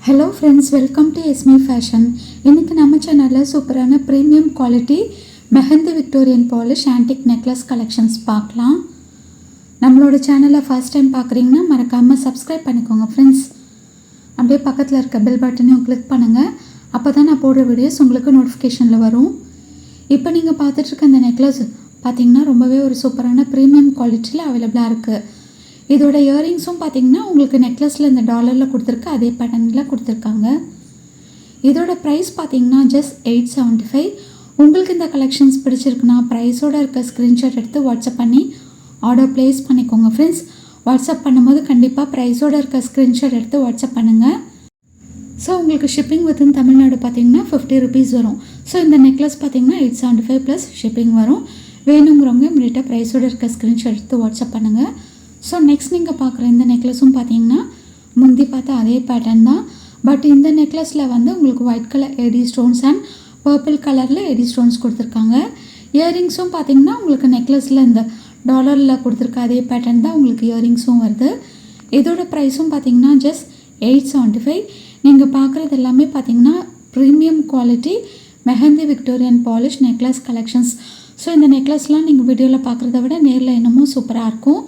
Hello friends, welcome to Esmi fashion. இன்றைக்கி நம்ம சேனலில் சூப்பரான premium quality mehndi Victorian polish antique necklace collections பார்க்கலாம். நம்மளோட சேனலை ஃபர்ஸ்ட் டைம் பார்க்குறீங்கன்னா மறக்காமல் சப்ஸ்கிரைப் பண்ணிக்கோங்க ஃப்ரெண்ட்ஸ். அப்படியே பக்கத்தில் இருக்க பெல் பட்டனையும் கிளிக் பண்ணுங்கள். அப்போ தான் நான் போடுற வீடியோஸ் உங்களுக்கு நோட்டிஃபிகேஷனில் வரும். இப்போ நீங்கள் பார்த்துட்ருக்க இந்த நெக்லஸ் பார்த்திங்கன்னா ரொம்பவே ஒரு சூப்பரான ப்ரீமியம் குவாலிட்டியில் அவைலபிளாக இருக்குது. இதோட இயரிங்ஸும் பார்த்திங்கன்னா உங்களுக்கு நெக்லஸில் இந்த டாலரில் கொடுத்துருக்கு, அதே பேட்டர்னில் கொடுத்துருக்காங்க. இதோட ப்ரைஸ் பார்த்திங்கன்னா ஜஸ்ட் 875. உங்களுக்கு இந்த கலெக்ஷன்ஸ் பிடிச்சிருக்குன்னா ப்ரைஸோடு இருக்க ஸ்க்ரீன்ஷாட் எடுத்து வாட்ஸ்அப் பண்ணி ஆர்டர் ப்ளேஸ் பண்ணிக்கோங்க ஃப்ரெண்ட்ஸ். வாட்ஸ்அப் பண்ணும்போது கண்டிப்பாக ப்ரைஸோடு இருக்க ஸ்க்ரீன்ஷாட் எடுத்து வாட்ஸ்அப் பண்ணுங்கள். ஸோ உங்களுக்கு ஷிப்பிங் வித்தின் தமிழ்நாடு பார்த்திங்கன்னா 50 ருபீஸ் வரும். ஸோ இந்த நெக்லஸ் பார்த்திங்கன்னா 875 ப்ளஸ் ஷிப்பிங் வரும். வேணுங்கிறவங்க இமீடியட்டாக ப்ரைஸோடு இருக்க ஸ்க்ரீன்ஷாட் எடுத்து வாட்ஸ்அப் பண்ணுங்கள். ஸோ நெக்ஸ்ட் நீங்கள் பார்க்குற இந்த நெக்லஸும் பார்த்தீங்கன்னா முந்தி பார்த்தா அதே பேட்டர்ன் தான். பட் இந்த நெக்லஸில் வந்து உங்களுக்கு white colour AD stones and purple கலரில் எடி ஸ்டோன்ஸ் கொடுத்துருக்காங்க. இயரிங்ஸும் பார்த்தீங்கன்னா உங்களுக்கு நெக்லஸில் இந்த டாலரில் கொடுத்துருக்க அதே பேட்டர்ன் தான் உங்களுக்கு இயரிங்ஸும் வருது. இதோட ப்ரைஸும் பார்த்தீங்கன்னா ஜஸ்ட் 875. நீங்கள் பார்க்குறது எல்லாமே பார்த்தீங்கன்னா premium quality mehndi Victorian polish necklace collections. So இந்த நெக்லஸ்லாம் நீங்கள் வீடியோவில் பார்க்குறத விட நேரில் இன்னமும் சூப்பராக இருக்கும்.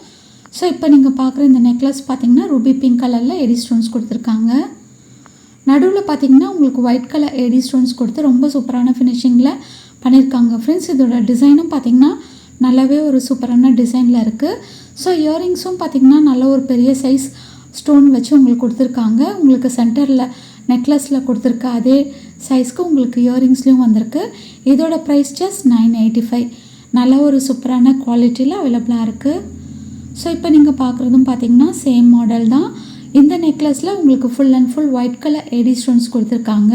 ஸோ இப்போ நீங்கள் பார்க்குற இந்த நெக்லஸ் பார்த்திங்கன்னா ரூபி பிங்க் கலரில் எடி ஸ்டோன்ஸ் கொடுத்துருக்காங்க. நடுவில் பார்த்திங்கன்னா உங்களுக்கு ஒயிட் கலர் எடி ஸ்டோன்ஸ் கொடுத்து ரொம்ப சூப்பரான ஃபினிஷிங்கில் பண்ணியிருக்காங்க ஃப்ரெண்ட்ஸ். இதோட டிசைனும் பார்த்திங்கன்னா நல்லாவே ஒரு சூப்பரான டிசைனில் இருக்குது. ஸோ இயரிங்ஸும் பார்த்திங்கன்னா நல்ல ஒரு பெரிய சைஸ் ஸ்டோன் வச்சு உங்களுக்கு கொடுத்துருக்காங்க. உங்களுக்கு சென்டரில் நெக்லஸில் கொடுத்துருக்க அதே சைஸ்க்கு உங்களுக்கு இயரிங்ஸ்லேயும் வந்திருக்கு. இதோட ப்ரைஸ் ஜஸ்ட் 985. நல்ல ஒரு சூப்பரான குவாலிட்டியில் அவைலபிளாக இருக்குது. ஸோ இப்போ நீங்கள் பார்க்குறதும் பார்த்திங்கன்னா சேம் மாடல் தான். இந்த நெக்லஸில் உங்களுக்கு full and full white colour AD stones கொடுத்துருக்காங்க.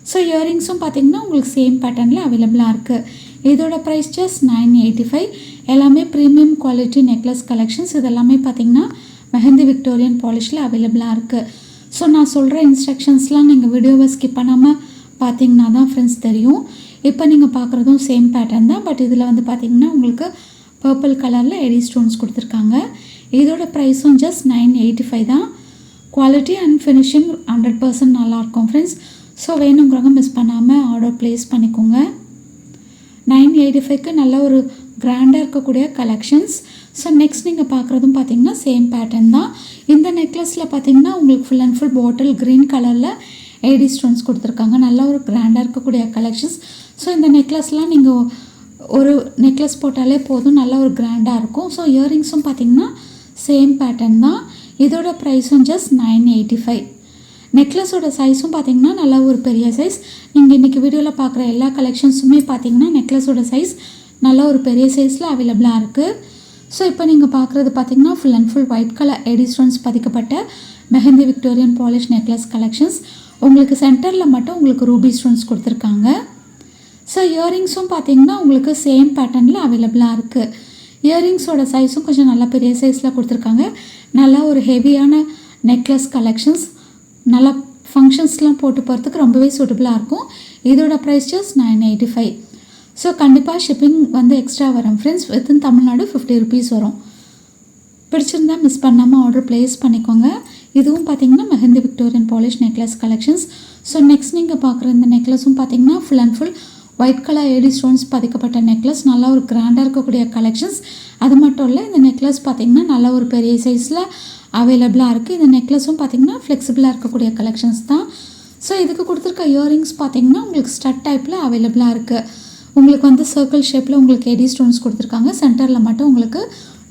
ஸோ இயரிங்ஸும் பார்த்திங்கன்னா உங்களுக்கு சேம் பேட்டர்னில் அவைலபிளாக இருக்குது. இதோட ப்ரைஸ் ஜஸ்ட் 985. எல்லாமே ப்ரீமியம் குவாலிட்டி நெக்லஸ் கலெக்ஷன்ஸ். இதெல்லாமே பார்த்திங்கன்னா மெஹந்தி விக்டோரியன் பாலிஷில் அவைலபிளாக இருக்குது. ஸோ நான் சொல்கிற இன்ஸ்ட்ரக்ஷன்ஸ்லாம் நீங்கள் வீடியோவை ஸ்கிப் பண்ணாமல் பார்த்தீங்கன்னா தான் ஃப்ரெண்ட்ஸ் தெரியும். இப்போ நீங்கள் பார்க்குறதும் சேம் பேட்டர்ன் தான். பட் இதில் வந்து பார்த்திங்கன்னா உங்களுக்கு பர்பிள் கலரில் எடி ஸ்டோன்ஸ் கொடுத்துருக்காங்க. இதோட ப்ரைஸும் ஜஸ்ட் 985 தான். குவாலிட்டி அண்ட் ஃபினிஷிங் 100% நல்லாயிருக்கும் ஃப்ரெண்ட்ஸ். ஸோ வேணுங்கிறவங்க மிஸ் பண்ணாமல் ஆர்டர் ப்ளேஸ் பண்ணிக்கோங்க. 985க்கு நல்ல ஒரு கிராண்டாக இருக்கக்கூடிய கலெக்ஷன்ஸ். ஸோ நெக்ஸ்ட் நீங்கள் பார்க்குறதும் பார்த்திங்கன்னா சேம் பேட்டர்ன் தான். இந்த நெக்லஸில் பார்த்திங்கன்னா உங்களுக்கு full and full bottle green கலரில் எடி ஸ்டோன்ஸ் கொடுத்துருக்காங்க. நல்ல ஒரு கிராண்டாக இருக்கக்கூடிய கலெக்ஷன்ஸ். ஸோ இந்த நெக்லஸ்லாம் நீங்கள் ஒரு நெக்லஸ் போட்டாலே போதும், நல்ல ஒரு கிராண்டாக இருக்கும். ஸோ இயரிங்ஸும் பார்த்திங்கன்னா சேம் பேட்டர்ன் தான். இதோட ப்ரைஸும் ஜஸ்ட் 985. நெக்லஸோட சைஸும் பார்த்திங்கன்னா நல்ல ஒரு பெரிய சைஸ். நீங்கள் இன்றைக்கி வீடியோவில் பார்க்குற எல்லா கலெக்ஷன்ஸுமே பார்த்திங்கன்னா நெக்லஸோட சைஸ் நல்ல ஒரு பெரிய சைஸில் அவைலபிளாக இருக்குது. ஸோ இப்போ நீங்கள் பார்க்குறது பார்த்திங்கன்னா full and full white colour AD stones பதிக்கப்பட்ட mehndi Victorian polish necklace collections. உங்களுக்கு சென்டரில் மட்டும் உங்களுக்கு ரூபி ஸ்டோன்ஸ் கொடுத்துருக்காங்க. ஸோ இயரிங்ஸும் பார்த்திங்கன்னா உங்களுக்கு சேம் பேட்டர்னில் அவைலபிளாக இருக்குது. இயரிங்ஸோட சைஸும் கொஞ்சம் நல்லா பெரிய சைஸில் கொடுத்துருக்காங்க. நல்லா ஒரு ஹெவியான நெக்லஸ் கலெக்ஷன்ஸ். நல்லா ஃபங்க்ஷன்ஸ்லாம் போட்டு போகிறதுக்கு ரொம்பவே சூட்டபுளாக இருக்கும். இதோட ப்ரைஸ் ஜஸ்ட் 985. ஸோ கண்டிப்பாக ஷிப்பிங் வந்து எக்ஸ்ட்ரா வரும் ஃப்ரெண்ட்ஸ். வித்தின் தமிழ்நாடு 50 ருபீஸ் வரும். பிடிச்சிருந்தா மிஸ் பண்ணாமல் ஆர்டர் ப்ளேஸ் பண்ணிக்கோங்க. இதுவும் பார்த்திங்கன்னா mehndi Victorian polish necklace collections. So next நீங்கள் பார்க்குற இந்த நெக்லஸும் பார்த்திங்கன்னா full and full white colour AD stones பதிக்கப்பட்ட நெக்லஸ். நல்லா ஒரு கிராண்டாக இருக்கக்கூடிய கலெக்ஷன்ஸ். அது மட்டும் இல்லை, இந்த நெக்லஸ் பார்த்திங்கன்னா நல்ல ஒரு பெரிய சைஸில் அவைலபிளாக இருக்குது. இந்த நெக்லஸும் பார்த்திங்கன்னா ஃப்ளெக்சிபிளாக இருக்கக்கூடிய கலெக்ஷன்ஸ் தான். ஸோ இதுக்கு கொடுத்துருக்க இயரிங்ஸ் பார்த்திங்கன்னா உங்களுக்கு ஸ்டட் டைப்பில் அவைலபிளாக இருக்குது. உங்களுக்கு வந்து சர்க்கிள் ஷேப்பில் உங்களுக்கு எடி ஸ்டோன்ஸ் கொடுத்துருக்காங்க. சென்டரில் மட்டும் உங்களுக்கு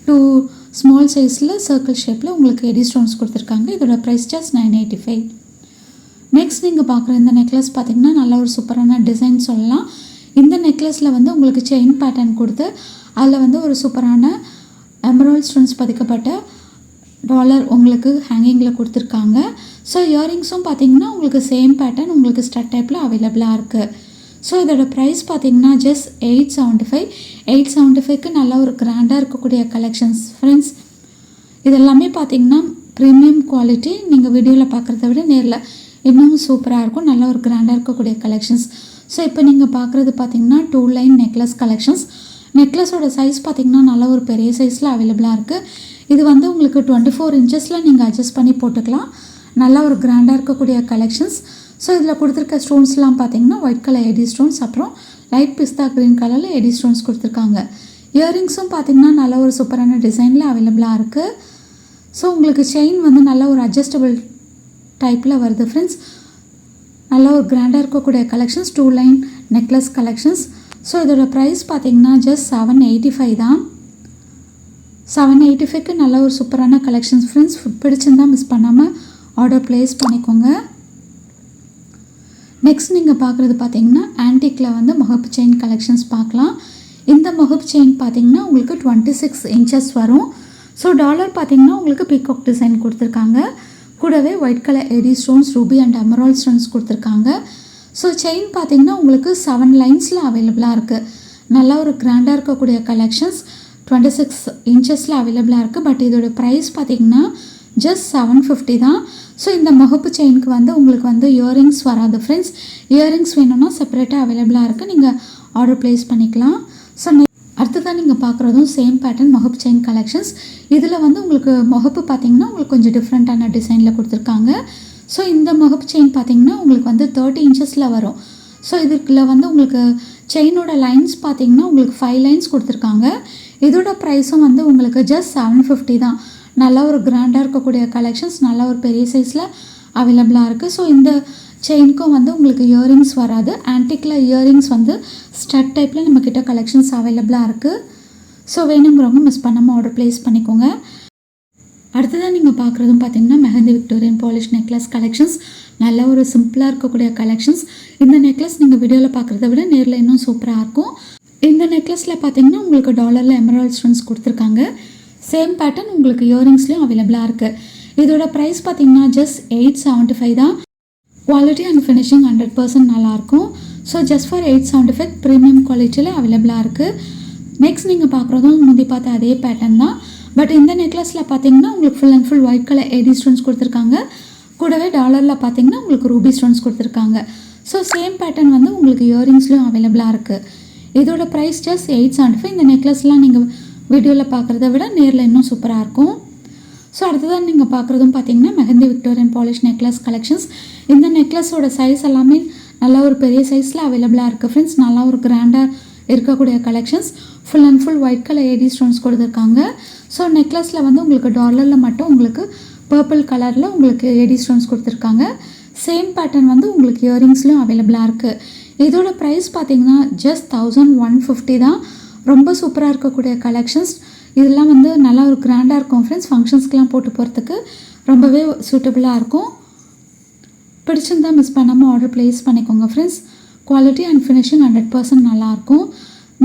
2 ஸ்மால் சைஸில் சர்க்கிள் ஷேப்பில் உங்களுக்கு எடி ஸ்டோன்ஸ் கொடுத்துருக்காங்க. இதோட ப்ரைஸ் ஜஸ்ட் 985. நெக்ஸ்ட் நீங்கள் பார்க்குற இந்த நெக்லஸ் பார்த்திங்கன்னா நல்ல ஒரு சூப்பரான டிசைன் சொல்லலாம். இந்த நெக்லஸில் வந்து உங்களுக்கு செயின் பேட்டர்ன் கொடுத்து அதில் வந்து ஒரு சூப்பரான எமரால்ட் ஸ்டோன்ஸ் பதிக்கப்பட்ட டாலர் உங்களுக்கு ஹேங்கிங்கில் கொடுத்துருக்காங்க. ஸோ இயரிங்ஸும் பார்த்திங்கன்னா உங்களுக்கு சேம் பேட்டர்ன் உங்களுக்கு ஸ்டட் டைப்பில் அவைலபிளாக இருக்குது. ஸோ இதோட ப்ரைஸ் பார்த்திங்கன்னா ஜஸ்ட் 875. 875க்கு நல்ல ஒரு கிராண்டாக இருக்கக்கூடிய கலெக்ஷன்ஸ் ஃப்ரெண்ட்ஸ். இதெல்லாமே பார்த்திங்கன்னா ப்ரீமியம் குவாலிட்டி. நீங்கள் வீடியோவில் பார்க்குறத விட நேரில் இன்னும் சூப்பராக இருக்கும். நல்ல ஒரு கிராண்டாக இருக்கக்கூடிய கலெக்ஷன்ஸ். ஸோ இப்போ நீங்கள் பார்க்குறது பார்த்திங்கன்னா 2 லைன் நெக்லஸ் கலெக்ஷன்ஸ். நெக்லஸோட சைஸ் பார்த்திங்கன்னா நல்ல ஒரு பெரிய சைஸில் அவைலபிளாக இருக்குது. இது வந்து உங்களுக்கு 24 இன்ச்சஸில் நீங்கள் அட்ஜஸ்ட் பண்ணி போட்டுக்கலாம். நல்லா ஒரு கிராண்டாக இருக்கக்கூடிய கலெக்ஷன்ஸ். ஸோ இதில் கொடுத்துருக்க ஸ்டோன்ஸ்லாம் பார்த்தீங்கன்னா ஒயிட் கலர் எடி ஸ்டோன்ஸ், அப்புறம் லைட் பிஸ்தா க்ரீன் கலரில் எடி ஸ்டோன்ஸ் கொடுத்துருக்காங்க. இயரிங்ஸும் பார்த்தீங்கன்னா நல்ல ஒரு சூப்பரான டிசைனில் அவைலபிளாக இருக்குது. ஸோ உங்களுக்கு செயின் வந்து நல்ல ஒரு அட்ஜஸ்டபிள் டைப்பில் வருது ஃப்ரெண்ட்ஸ். நல்ல ஒரு கிராண்டாக இருக்கக்கூடிய collections, 2 line necklace collections. So இதோட ப்ரைஸ் பார்த்தீங்கன்னா ஜஸ்ட் 785 தான். 785க்கு நல்ல ஒரு சூப்பரான கலெக்ஷன்ஸ் ஃப்ரெண்ட்ஸ். பிடிச்சிருந்தால் மிஸ் பண்ணாமல் ஆர்டர் ப்ளேஸ் பண்ணிக்கோங்க. நெக்ஸ்ட் நீங்கள் பார்க்குறது பார்த்தீங்கன்னா ஆன்டிக்கில் வந்து முகப்பு செயின் கலெக்ஷன்ஸ் பார்க்கலாம். இந்த முகப்பு செயின் பார்த்தீங்கன்னா உங்களுக்கு 26 இன்ச்சஸ் வரும். ஸோ டாலர் பார்த்தீங்கன்னா உங்களுக்கு பீகாக் டிசைன் கொடுத்துருக்காங்க. கூடவே white colour AD stones, ruby and emerald stones கொடுத்துருக்காங்க. ஸோ செயின் பார்த்தீங்கன்னா உங்களுக்கு 7 லைன்ஸில் அவைலபிளாக இருக்குது. நல்லா ஒரு கிராண்டாக இருக்கக்கூடிய கலெக்ஷன்ஸ் 26 இன்ச்சஸில் அவைலபிளாக இருக்குது. பட் இதோட ப்ரைஸ் பார்த்தீங்கன்னா ஜஸ்ட் 750 தான். ஸோ இந்த முகப்பு செயினுக்கு வந்து உங்களுக்கு வந்து இயரிங்ஸ் வராது ஃப்ரெண்ட்ஸ். இயரிங்ஸ் வேணும்னா செப்பரேட்டாக அவைலபிளாக இருக்குது, நீங்கள் ஆர்டர் ப்ளேஸ் பண்ணிக்கலாம். ஸோ அடுத்ததான் நீங்கள் பார்க்குறதும் சேம் பேட்டர்ன் முகப்பு செயின் கலெக்ஷன்ஸ். இதில் வந்து உங்களுக்கு முகப்பு பார்த்தீங்கன்னா உங்களுக்கு கொஞ்சம் டிஃப்ரெண்ட்டான டிசைனில் கொடுத்துருக்காங்க. ஸோ இந்த முகப்பு செயின் பார்த்தீங்கன்னா உங்களுக்கு வந்து 30 இன்ச்சஸில் வரும். ஸோ இதுக்குள்ள வந்து உங்களுக்கு செயினோட லைன்ஸ் பார்த்தீங்கன்னா உங்களுக்கு 5 லைன்ஸ் கொடுத்துருக்காங்க. இதோட ப்ரைஸும் வந்து உங்களுக்கு ஜஸ்ட் 750 தான். நல்லா ஒரு கிராண்டாக இருக்கக்கூடிய கலெக்ஷன்ஸ், நல்லா ஒரு பெரிய சைஸில் அவைலபிளாக இருக்குது. ஸோ இந்த செயினுக்கும் வந்து உங்களுக்கு இயரிங்ஸ் வராது. ஆன்டிக்கில் இயரிங்ஸ் வந்து ஸ்டட் டைப்பில் நம்மக்கிட்ட கலெக்ஷன்ஸ் அவைலபிளாக இருக்குது. ஸோ வேணுங்கிறவங்க மிஸ் பண்ணாமல் ஆர்டர் ப்ளேஸ் பண்ணிக்கோங்க. அடுத்ததான் நீங்கள் பார்க்குறதும் பார்த்தீங்கன்னா mehndi Victorian polish necklace collections. நல்ல ஒரு சிம்பிளாக இருக்கக்கூடிய கலெக்ஷன்ஸ். இந்த நெக்லஸ் நீங்கள் வீடியோவில் பார்க்குறத விட நேரில் இன்னும் சூப்பராக இருக்கும். இந்த நெக்லஸில் பார்த்தீங்கன்னா உங்களுக்கு டாலரில் எமரால்ட் ஸ்டோன்ஸ் கொடுத்துருக்காங்க. சேம் பேட்டர்ன் உங்களுக்கு இயரிங்ஸ்லேயும் அவைலபிளாக இருக்குது. இதோட ப்ரைஸ் பார்த்தீங்கன்னா ஜஸ்ட் 875 தான். குவாலிட்டி அண்ட் ஃபினிஷிங் 100% நல்லாயிருக்கும். ஸோ ஜஸ்ட் ஃபார் 875 ப்ரீமியம் குவாலிட்டியில் அவைலபிளாக இருக்குது. நெக்ஸ்ட் நீங்கள் பார்க்குறதும் முந்தி பார்த்த அதே பேட்டர்ன் தான். பட் இந்த நெக்லஸில் பார்த்தீங்கன்னா உங்களுக்கு full and full white colour AD stones கொடுத்துருக்காங்க. கூடவே டாலரில் பார்த்தீங்கன்னா உங்களுக்கு ரூபி ஸ்டோன்ஸ் கொடுத்துருக்காங்க. ஸோ சேம் பேட்டர்ன் வந்து உங்களுக்கு இயரிங்ஸ்லையும் அவைலபிளாக இருக்குது. இதோட ப்ரைஸ் ஜஸ்ட் 875. இந்த நெக்லஸ்லாம் நீங்கள் வீடியோவில் பார்க்குறத விட நேரில் இன்னும் சூப்பராக இருக்கும். ஸோ அடுத்ததான் நீங்கள் பார்க்குறதும் பார்த்தீங்கன்னா mehndi Victorian polish necklace collections. இந்த நெக்லஸோட சைஸ் எல்லாமே நல்லா ஒரு பெரிய சைஸில் அவைலபிளாக இருக்குது ஃப்ரெண்ட்ஸ். நல்லா ஒரு கிராண்டாக இருக்கக்கூடிய collections. Full and full white colour AD stones கொடுத்துருக்காங்க. ஸோ நெக்லஸில் வந்து உங்களுக்கு டாலரில் மட்டும் உங்களுக்கு பர்பிள் கலரில் உங்களுக்கு எடி ஸ்டோன்ஸ் கொடுத்துருக்காங்க. சேம் பேட்டர்ன் வந்து உங்களுக்கு இயரிங்ஸ்லையும் அவைலபிளாக இருக்குது. இதோட ப்ரைஸ் பார்த்தீங்கன்னா ஜஸ்ட் 1150 தான். ரொம்ப சூப்பராக இருக்கக்கூடிய கலெக்ஷன்ஸ். இதெல்லாம் வந்து நல்லா ஒரு கிராண்டாக இருக்கும் ஃப்ரெண்ட்ஸ். ஃபங்க்ஷன்ஸ்க்கெலாம் போட்டு போகிறதுக்கு ரொம்பவே சூட்டபுளாக இருக்கும். பிடிச்சிருந்தால் மிஸ் பண்ணாமல் ஆர்டர் ப்ளேஸ் பண்ணிக்கோங்க ஃப்ரெண்ட்ஸ். குவாலிட்டி அண்ட் ஃபினிஷிங் 100% நல்லாயிருக்கும்.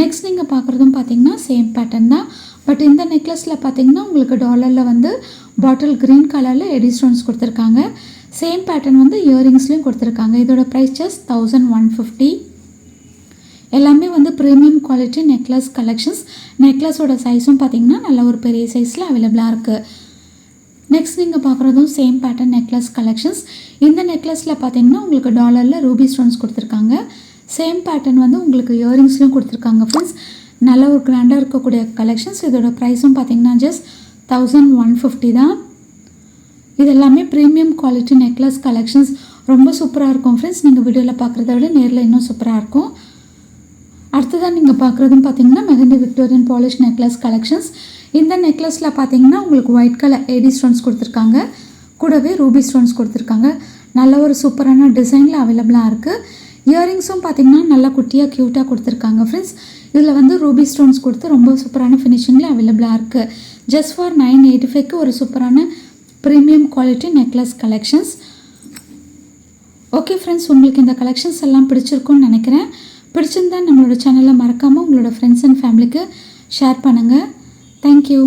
நெக்ஸ்ட் நீங்கள் பார்க்குறதும் பார்த்தீங்கன்னா சேம் பேட்டர்ன் தான். பட் இந்த நெக்லஸில் பார்த்தீங்கன்னா உங்களுக்கு டாலரில் வந்து பாட்டில் க்ரீன் கலரில் எடி ஸ்டோன்ஸ் கொடுத்துருக்காங்க. சேம் பேட்டர்ன் வந்து இயரிங்ஸ்லையும் கொடுத்துருக்காங்க. இதோட ப்ரைஸ் ஜஸ்ட் 1150. எல்லாமே வந்து ப்ரீமியம் குவாலிட்டி நெக்லஸ் கலெக்ஷன்ஸ். நெக்லஸோட சைஸும் பார்த்தீங்கன்னா நல்ல ஒரு பெரிய சைஸில் அவைலபிளாக இருக்குது. நெக்ஸ்ட் நீங்கள் பார்க்குறதும் சேம் பேட்டர்ன் நெக்லஸ் கலெக்ஷன்ஸ். இந்த நெக்லஸில் பார்த்தீங்கன்னா உங்களுக்கு டாலரில் ரூபி ஸ்டோன்ஸ் கொடுத்துருக்காங்க. சேம் பேட்டர்ன் வந்து உங்களுக்கு இயரிங்ஸ்லையும் கொடுத்துருக்காங்க ஃப்ரெண்ட்ஸ். நல்ல ஒரு கிராண்டாக இருக்கக்கூடிய கலெக்ஷன்ஸ். இதோட ப்ரைஸும் பார்த்தீங்கன்னா ஜஸ்ட் 1150 தான். இது எல்லாமே ப்ரீமியம் குவாலிட்டி நெக்லஸ் கலெக்ஷன்ஸ். ரொம்ப சூப்பராக இருக்கும் ஃப்ரெண்ட்ஸ். நீங்கள் வீடியோவில் பார்க்குறத விட நேரில் இன்னும் சூப்பராக இருக்கும். அடுத்ததான் நீங்கள் பார்க்குறதும் பார்த்தீங்கன்னா mehndi Victorian polish necklace collections. இந்த நெக்லஸில் பார்த்தீங்கன்னா உங்களுக்கு ஒயிட் கலர் எடி ஸ்டோன்ஸ் கொடுத்துருக்காங்க. கூடவே ரூபி ஸ்டோன்ஸ் கொடுத்துருக்காங்க. நல்ல ஒரு சூப்பரான டிசைனில் அவைலபிளாக இருக்குது. இயரிங்ஸும் பார்த்தீங்கன்னா நல்லா குட்டியாக க்யூட்டாக கொடுத்துருக்காங்க ஃப்ரெண்ட்ஸ். இதில் வந்து ரூபி ஸ்டோன்ஸ் கொடுத்து ரொம்ப சூப்பரான ஃபினிஷிங்கில் அவைலபிளாக இருக்குது. ஜஸ்ட் ஃபார் 985க்கு ஒரு சூப்பரான premium quality necklace collections. Okay friends, உங்களுக்கு இந்த கலெக்ஷன்ஸ் எல்லாம் பிடிச்சிருக்கும்னு நினைக்கிறேன். பிடிச்சிருந்தா நம்மளோட சேனலை மறக்காமல் உங்களோட ஃப்ரெண்ட்ஸ் அண்ட் ஃபேமிலிக்கு ஷேர் பண்ணுங்கள். தேங்க்யூ.